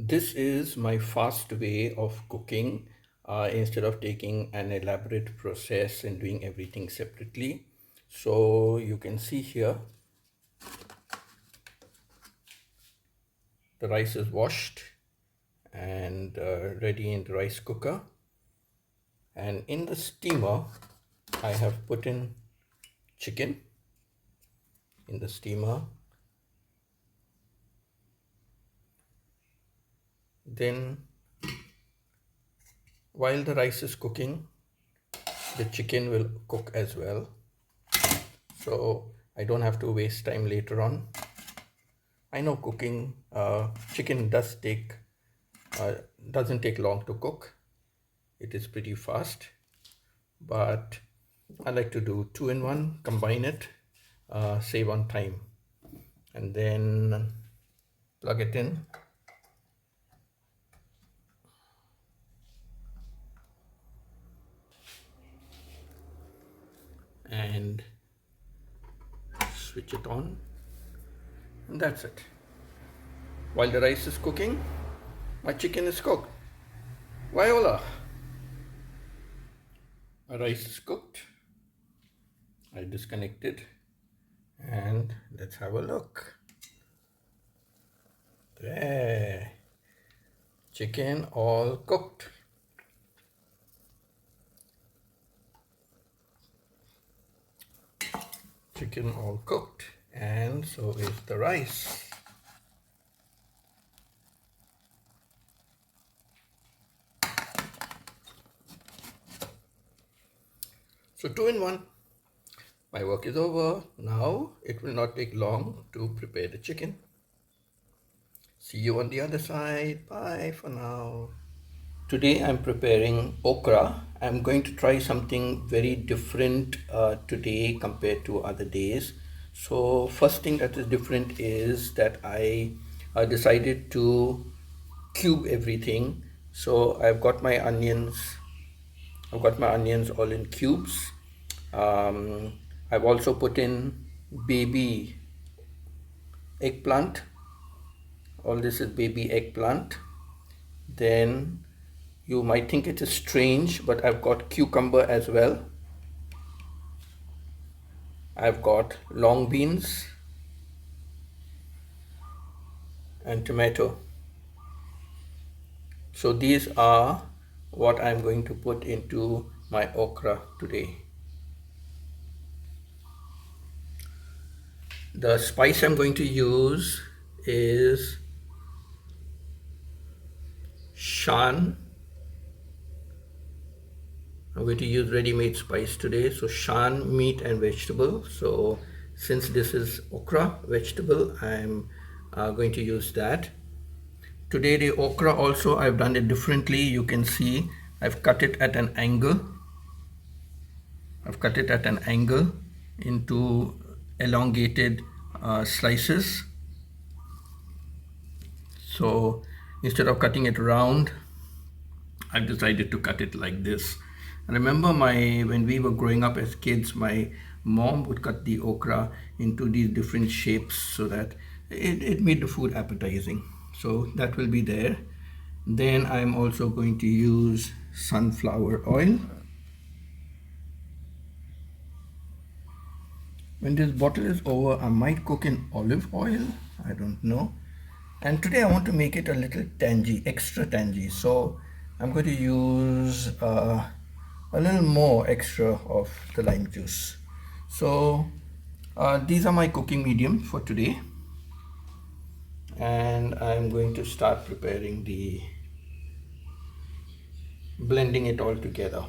This is my fast way of cooking instead of taking an elaborate process and doing everything separately. So you can see here the rice is washed and ready in the rice cooker, and in the steamer I have put in chicken in the steamer. Then while the rice is cooking, the chicken will cook as well, so I don't have to waste time later on. I know cooking chicken doesn't take long to cook. It is pretty fast, but I like to do two in one, combine it, save on time, and then plug it in. And switch it on, and that's it. While the rice is cooking, my chicken is cooked. Viola, my rice is cooked. I disconnected, and let's have a look. There, chicken all cooked. Chicken all cooked, and so is the rice. So two in one. My work is over. Now it will not take long to prepare the chicken. See you on the other side. Bye for now. Today I'm preparing okra. I'm going to try something very different today compared to other days. So first thing that is different is that I decided to cube everything. So I've got my onions all in cubes. I've also put in baby eggplant. All this is baby eggplant. Then you might think it is strange, but I've got cucumber as well. I've got long beans and tomato. So these are what I'm going to put into my okra today. The spice I'm going to use is shan. I'm going to use ready-made spice today. So shan, meat and vegetable. So since this is okra vegetable, I'm going to use that. Today the okra also I've done it differently. You can see I've cut it at an angle. I've cut it at an angle into elongated slices. So instead of cutting it round, I've decided to cut it like this. I remember when we were growing up as kids, my mom would cut the okra into these different shapes so that it made the food appetizing. So that will be there. Then I'm also going to use sunflower oil. When this bottle is over, I might cook in olive oil. I don't know. And today I want to make it a little tangy, extra tangy. So I'm going to use a little more extra of the lime juice. So these are my cooking medium for today. And I'm going to start preparing blending it all together.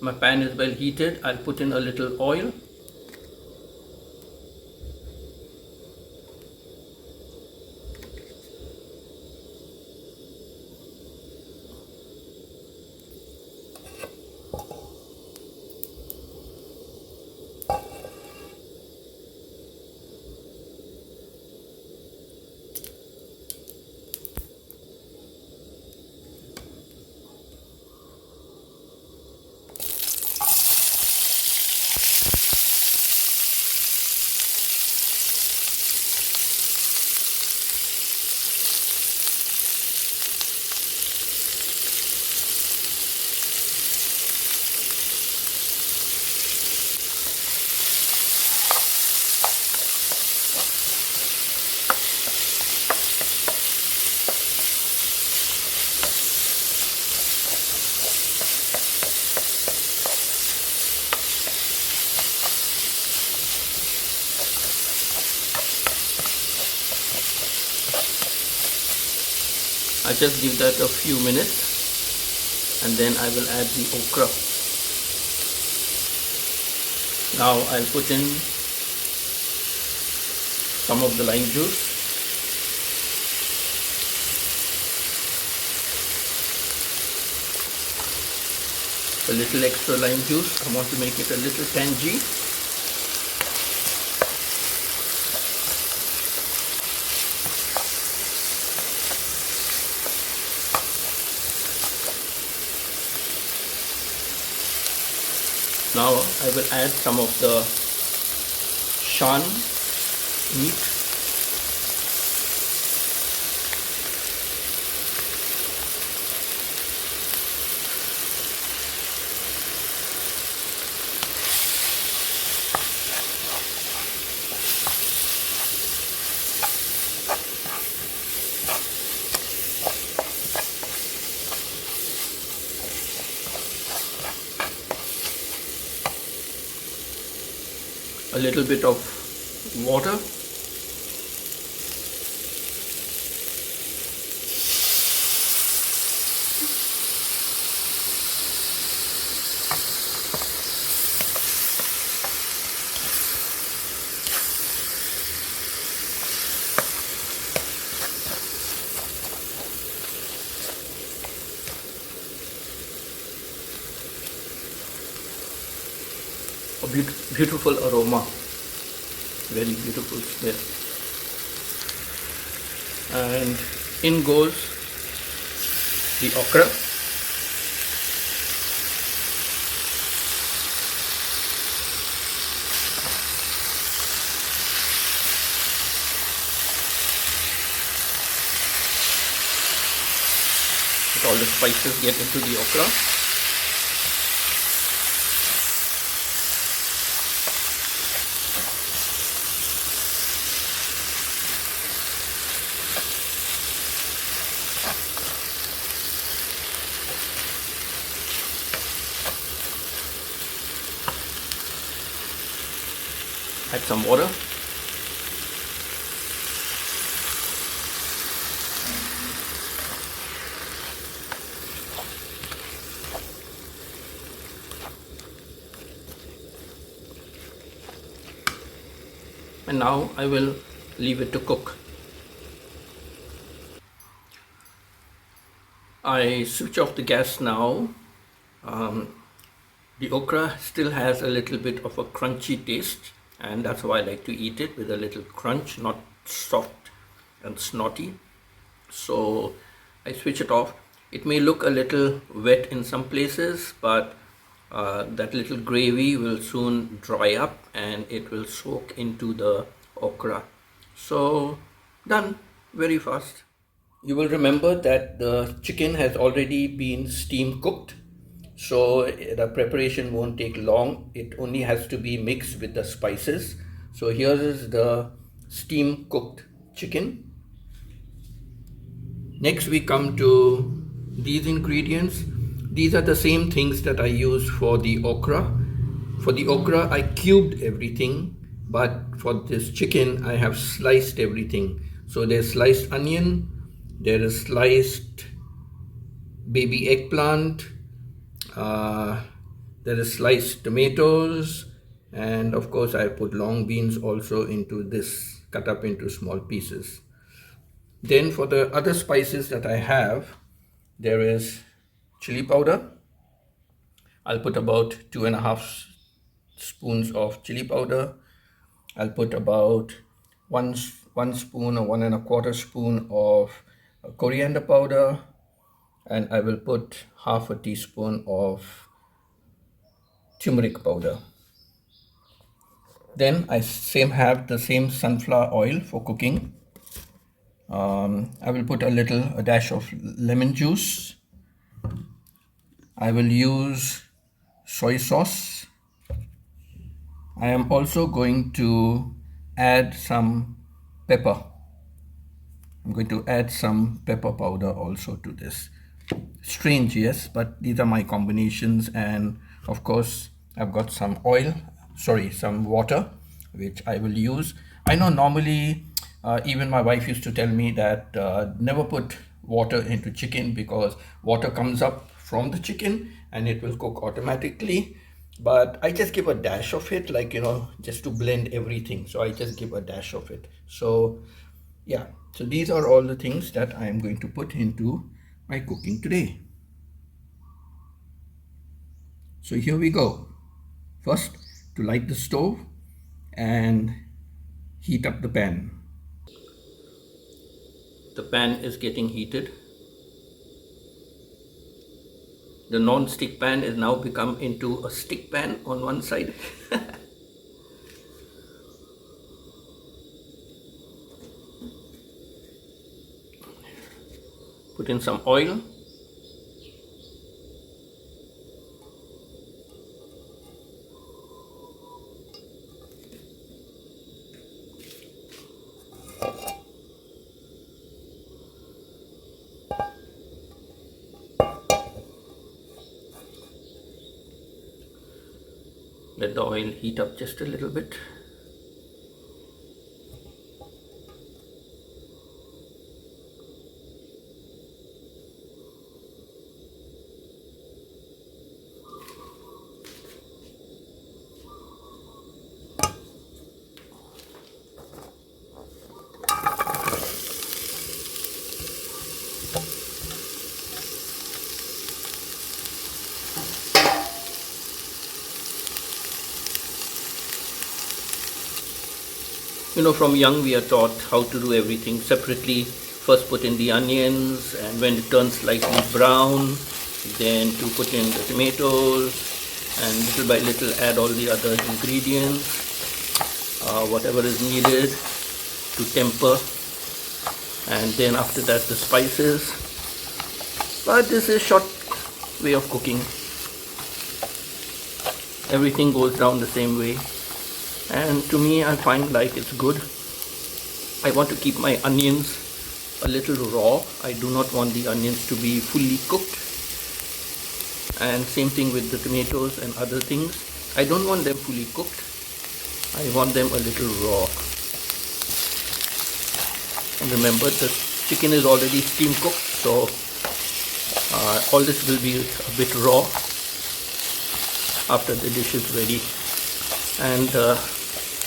My pan is well heated. I'll put in a little oil. I just give that a few minutes and then I will add the okra. Now I'll put in some of the lime juice. A little extra lime juice. I want to make it a little tangy. Now I will add some of the shan meat. A little bit of water. A beautiful aroma, very beautiful smell, and in goes the okra. Let all the spices get into the okra. Add some water. And now I will leave it to cook. I switch off the gas now. The okra still has a little bit of a crunchy taste, and that's why I like to eat it with a little crunch, not soft and snotty. So I switch it off. It may look a little wet in some places, but that little gravy will soon dry up and it will soak into the okra. So done very fast. You will remember that the chicken has already been steam cooked, so the preparation won't take long. It only has to be mixed with the spices. So here is the steam cooked chicken. Next we come to these ingredients. These are the same things that I use for the okra. For the okra I cubed everything, but for this chicken I have sliced everything. So there's sliced onion, there is sliced baby eggplant, there is sliced tomatoes, and of course I put long beans also into this, cut up into small pieces. Then for the other spices that I have, there is chili powder. I'll put about 2.5 spoons of chili powder. I'll put about one spoon or 1.25 spoon of coriander powder, and I will put half a teaspoon of turmeric powder. Then I have the same sunflower oil for cooking. I will put a dash of lemon juice. I will use soy sauce. I am also going to add some pepper. I'm going to add some pepper powder also to this. Strange, yes, but these are my combinations, and of course I've got some some water, which I will use. I know normally even my wife used to tell me that never put water into chicken, because water comes up from the chicken and it will cook automatically. But I just give a dash of it, like, just to blend everything. So I just give a dash of it. So yeah, so these are all the things that I am going to put into my cooking today. So here we go. First, to light the stove and heat up the pan. The pan is getting heated. The non-stick pan is now become into a stick pan on one side. Put in some oil. Let the oil heat up just a little bit. From young we are taught how to do everything separately. First put in the onions, and when it turns slightly brown, then to put in the tomatoes, and little by little add all the other ingredients, whatever is needed to temper, and then after that the spices. But this is short way of cooking. Everything goes down the same way, and to me I find like it's good. I want to keep my onions a little raw. I do not want the onions to be fully cooked. And same thing with the tomatoes and other things. I don't want them fully cooked. I want them a little raw. And remember, the chicken is already steam cooked, so all this will be a bit raw after the dish is ready. And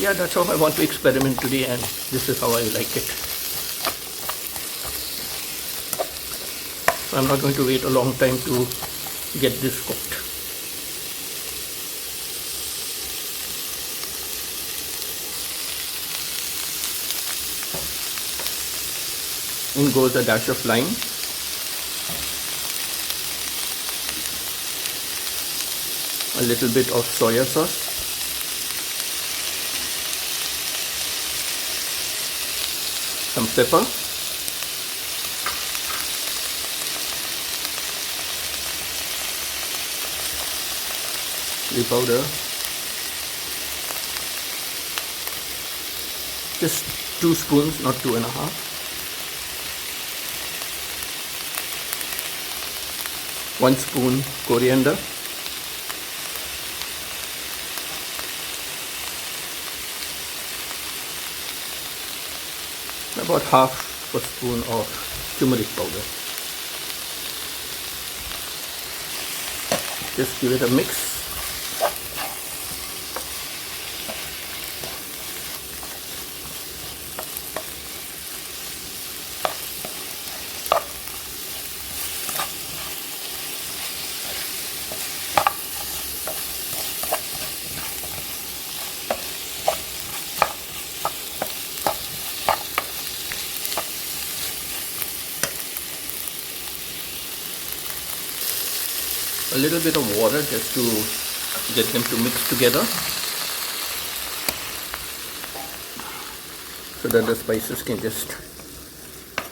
yeah, that's how I want to experiment today, and this is how I like it. So I'm not going to wait a long time to get this cooked. In goes a dash of lime. A little bit of soya sauce. Some pepper. Chili powder. Just 2 spoons, not 2.5. One spoon coriander. About half a spoon of turmeric powder. Just give it a mix. A little bit of water just to get them to mix together, so that the spices can just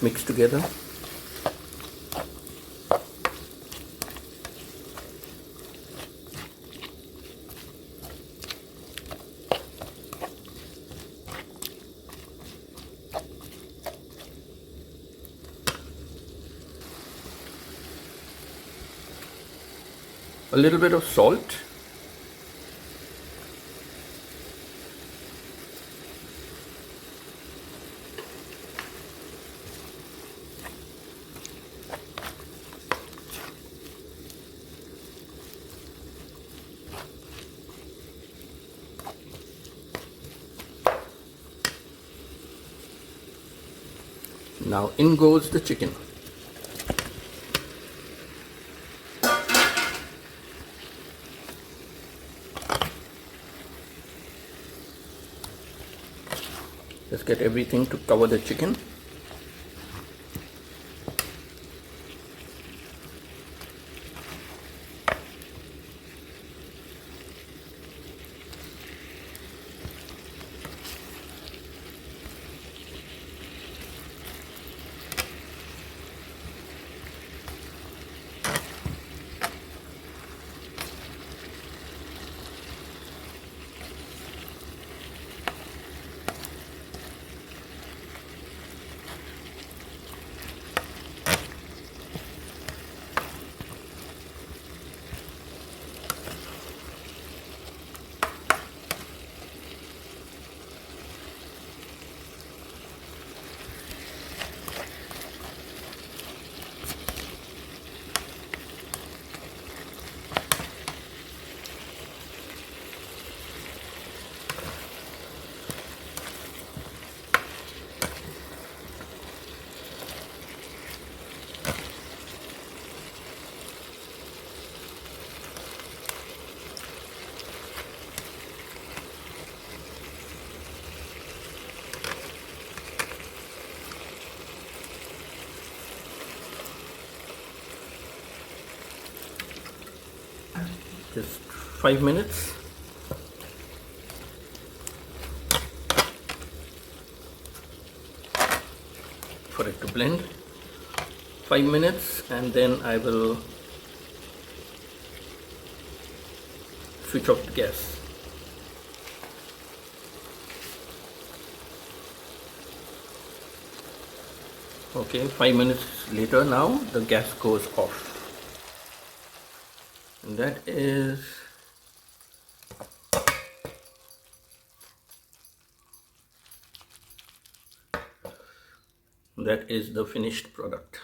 mix together. A little bit of salt. Now in goes the chicken. Just get everything to cover the chicken. Just 5 minutes. For it to blend. 5 minutes, and then I will switch off the gas. Okay, 5 minutes later now the gas goes off. And that is the finished product.